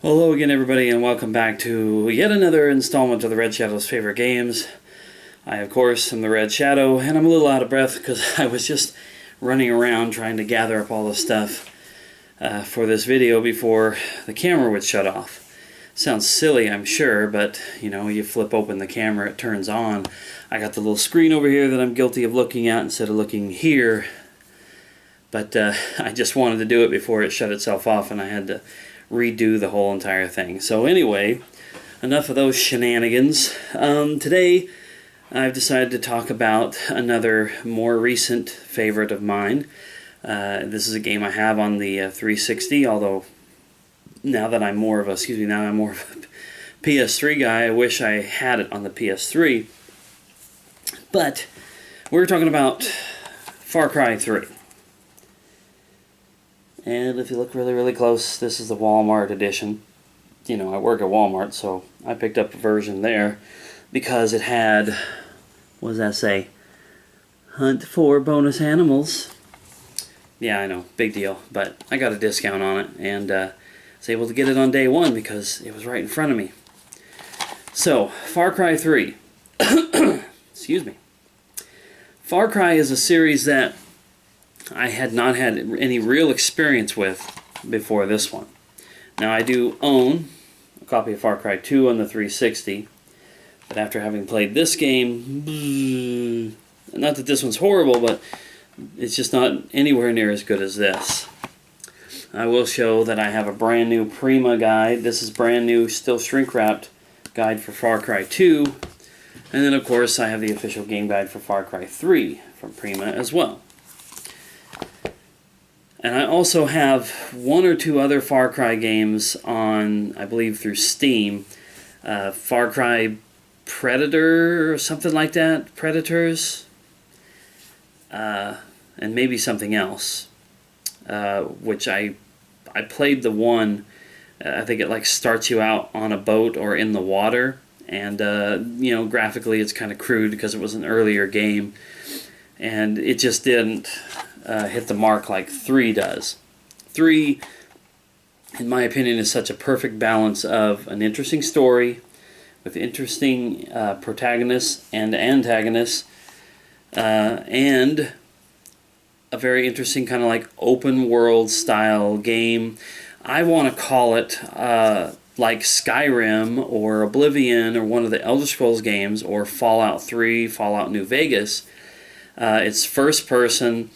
Hello again, everybody, and welcome back to yet another installment of the Red Shadow's favorite games. I, of course, am the Red Shadow, and I'm a little out of breath because I was just running around trying to gather up all the stuff for this video before the camera would shut off. Sounds silly, I'm sure, but, you know, you flip open the camera, it turns on. I got the little screen over here that I'm guilty of looking at instead of looking here, but I just wanted to do it before it shut itself off, and I had to redo the whole entire thing. So anyway, enough of those shenanigans. Today I've decided to talk about another more recent favorite of mine. This is a game I have on the 360, although now I'm more of a PS3 guy. I wish I had it on the PS3. But we're talking about Far Cry 3. And if you look really, really close, this is the Walmart edition. You know, I work at Walmart, so I picked up a version there because it had, what does that say? Hunt for bonus animals. Yeah, I know, big deal, but I got a discount on it, and was able to get it on day one because it was right in front of me. So, Far Cry 3. Excuse me. Far Cry is a series that I had not had any real experience with before this one. Now, I do own a copy of Far Cry 2 on the 360, but after having played this game, not that this one's horrible, but it's just not anywhere near as good as this. I will show that I have a brand new Prima guide. This is brand new, still shrink-wrapped guide for Far Cry 2. And then, of course, I have the official game guide for Far Cry 3 from Prima as well. And I also have one or two other Far Cry games on, I believe, through Steam. Far Cry Predator or something like that. Predators. And maybe something else. Which I played the one, I think it like starts you out on a boat or in the water. And, you know, graphically it's kind of crude because it was an earlier game. And it just didn't hit the mark like 3 does. 3, in my opinion, is such a perfect balance of an interesting story with interesting protagonists and antagonists, and a very interesting kind of like open world style game. I want to call it like Skyrim or Oblivion or one of the Elder Scrolls games or Fallout 3, Fallout New Vegas. It's first person.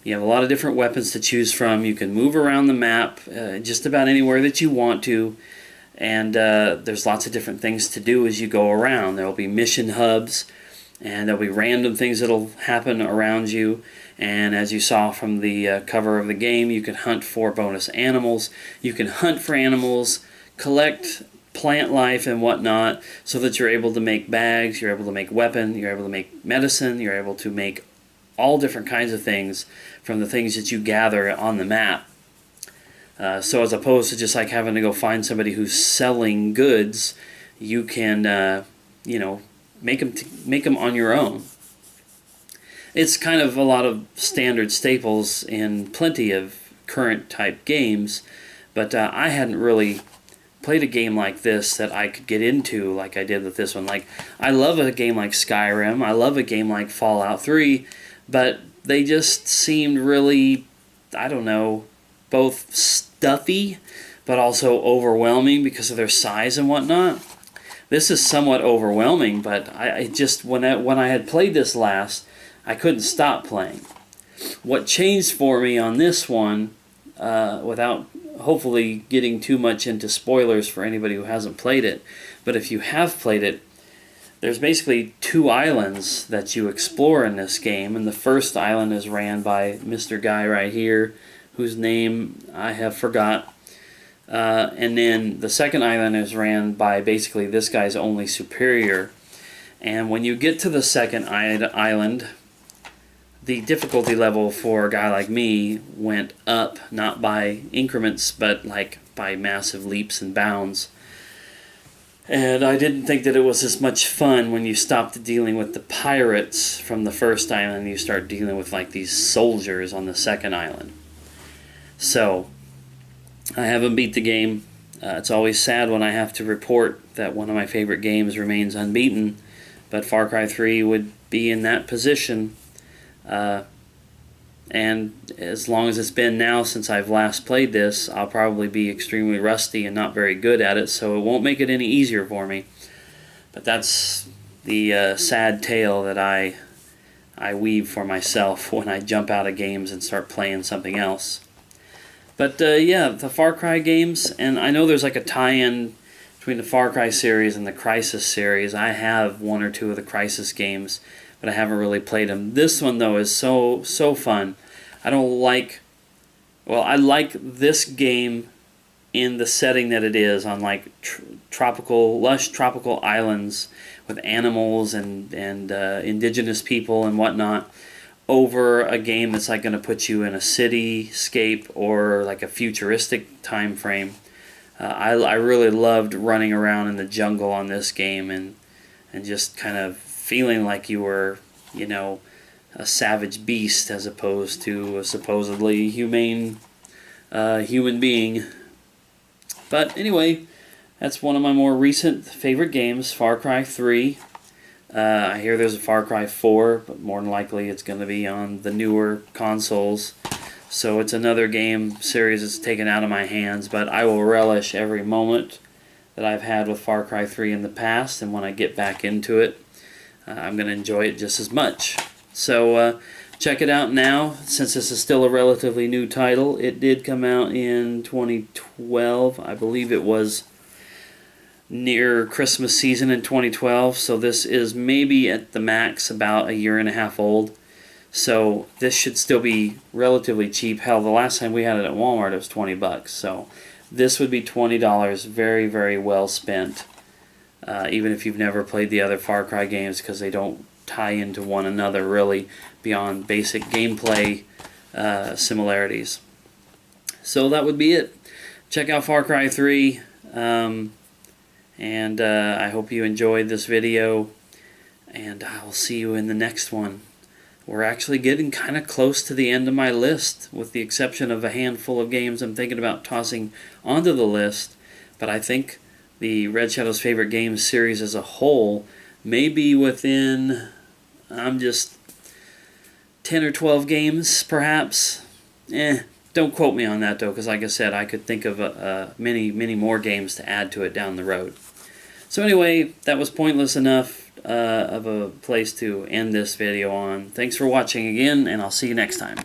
You have a lot of different weapons to choose from. You can move around the map just about anywhere that you want to. And there's lots of different things to do as you go around. There will be mission hubs, and there will be random things that will happen around you. And as you saw from the cover of the game, you can hunt for bonus animals. You can hunt for animals, collect plant life and whatnot, so that you're able to make bags, you're able to make weapon, you're able to make medicine, you're able to make all different kinds of things from the things that you gather on the map. So as opposed to just like having to go find somebody who's selling goods, you can, you know, make them on your own. It's kind of a lot of standard staples in plenty of current type games, but I hadn't really played a game like this that I could get into like I did with this one. Like, I love a game like Skyrim, I love a game like Fallout 3, but they just seemed really, I don't know, both stuffy but also overwhelming because of their size and whatnot. This is somewhat overwhelming, but I just, when I had played this last, I couldn't stop playing. What changed for me on this one, without hopefully getting too much into spoilers for anybody who hasn't played it, but if you have played it, there's basically 2 islands that you explore in this game, and the first island is ran by Mr. Guy right here, whose name I have forgot, and then the second island is ran by basically this guy's only superior. And when you get to the second island, the difficulty level for a guy like me went up, not by increments, but like by massive leaps and bounds. And I didn't think that it was as much fun when you stopped dealing with the pirates from the first island and you start dealing with like these soldiers on the second island. So, I haven't beat the game. It's always sad when I have to report that one of my favorite games remains unbeaten, but Far Cry 3 would be in that position. And as long as it's been now since I've last played this, I'll probably be extremely rusty and not very good at it, so it won't make it any easier for me. But that's the sad tale that I weave for myself when I jump out of games and start playing something else. But yeah, the Far Cry games, and I know there's like a tie-in between the Far Cry series and the Crysis series. I have one or two of the Crysis games, but I haven't really played them. This one, though, is so fun. I like this game in the setting that it is, on like lush tropical islands with animals and indigenous people and whatnot, over a game that's like going to put you in a cityscape or like a futuristic time frame. I really loved running around in the jungle on this game and just kind of feeling like you were, you know, a savage beast as opposed to a supposedly humane human being. But anyway, that's one of my more recent favorite games, Far Cry 3. I hear there's a Far Cry 4, but more than likely it's going to be on the newer consoles. So it's another game series that's taken out of my hands, but I will relish every moment that I've had with Far Cry 3 in the past, and when I get back into it, I'm going to enjoy it just as much. So check it out now, since this is still a relatively new title. It did come out in 2012. I believe it was near Christmas season in 2012, so this is maybe at the max about a year and a half old. So this should still be relatively cheap. Hell, the last time we had it at Walmart it was $20, so this would be $20 very, very well spent, even if you've never played the other Far Cry games, because they don't tie into one another really beyond basic gameplay similarities. So that would be it. Check out Far Cry 3. And I hope you enjoyed this video, and I'll see you in the next one. We're actually getting kind of close to the end of my list, with the exception of a handful of games I'm thinking about tossing onto the list. But I think the Red Shadow's Favorite Games series as a whole may be within, just 10 or 12 games, perhaps. Don't quote me on that, though, because like I said, I could think of many, many more games to add to it down the road. So anyway, that was pointless enough of a place to end this video on. Thanks for watching again, and I'll see you next time.